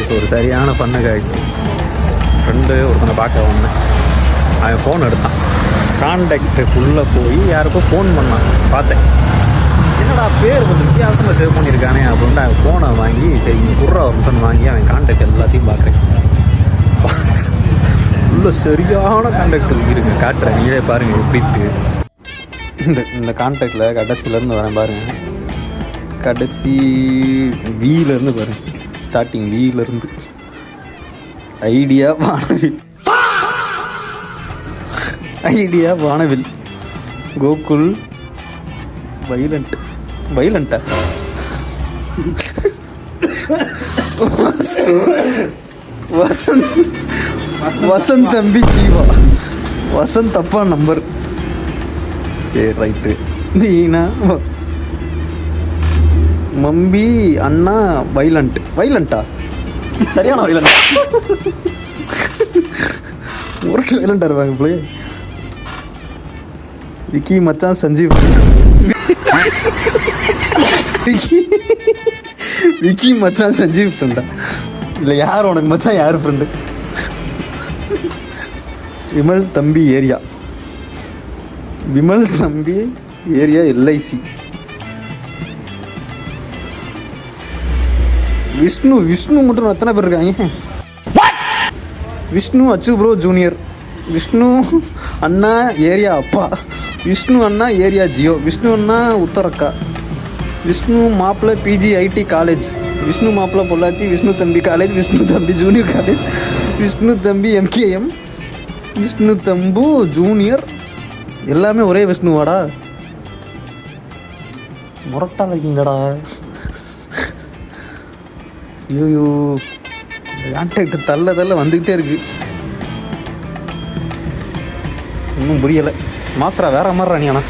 Guys, ஒரு சரியான பண்ணு கைஸ். ஃப்ரெண்டு ஒருத்தனை பார்க்க வந்தேன். அவன் ஃபோன் எடுத்தான். கான்டாக்டுக்குள்ளே போய் யாருக்கோ ஃபோன் பண்ணான். பார்த்தேன், என்னடா பேர் கொஞ்சம் வித்தியாசமாக சேவ் பண்ணியிருக்கானே அப்படின்ட்டு அவன் ஃபோனை வாங்கி, சரி இங்கே குர்ரா ஒரு நிமிஷம் வாங்கி அவன் கான்டாக்ட் எல்லாத்தையும் பார்க்குறேன். உள்ள சரியான கான்டாக்ட் இருக்குங்க, காட்டுறேன், நீங்களே பாருங்கள் எப்படின்ட்டு. இந்த கான்டாக்டில் கடைசியிலேருந்து வரேன் பாருங்கள். கடைசி வீலேருந்து பாருங்கள், ஸ்டார்டிங் வீலேருந்து. ஐடியா வானவில், ஐடியா வானவில், கோகுல், வைலண்டா, வசந்த் தம்பி ஜீவா, வசந்த் அப்பா நம்பர். சரி ரைட்டு. நீனா மம்பி அண்ணா வைலண்டா, சரியான வைலண்டா. ஒரு வைலண்டா இருப்பாங்க பிள்ளை. விக்கி மச்சான் சஞ்சீவ், விக்கி மச்சான் சஞ்சீவ் ஃப்ரெண்டா? இல்லை யார் உனக்கு மச்சான், யார் ஃப்ரெண்டு? விமல் தம்பி ஏரியா, விமல் தம்பி ஏரியா எல்ஐசி. விஷ்ணு மட்டும் எத்தனை பேர் இருக்காங்க? விஷ்ணு அச்சு ப்ரோ ஜூனியர், விஷ்ணு அண்ணா ஏரியா அப்பா, விஷ்ணு அண்ணா ஏரியா ஜியோ, விஷ்ணு அண்ணா உத்தரக்கா, விஷ்ணு மாப்பிள்ளை பிஜி ஐடி காலேஜ், விஷ்ணு மாப்பிள்ளை பொள்ளாச்சி, விஷ்ணு தம்பி காலேஜ், விஷ்ணு தம்பி ஜூனியர் காலேஜ், விஷ்ணு தம்பி எம்கேஎம், விஷ்ணு தம்பு ஜூனியர். எல்லாமே ஒரே விஷ்ணுவாடா, முரட்டா இருக்கீங்கடா. ஐயோ கான்டாக்ட் தள்ள வந்துக்கிட்டே இருக்கு, இன்னும் புரியலை. மாஸ்டரா வேற மாதிரி ராணியாண்ணா.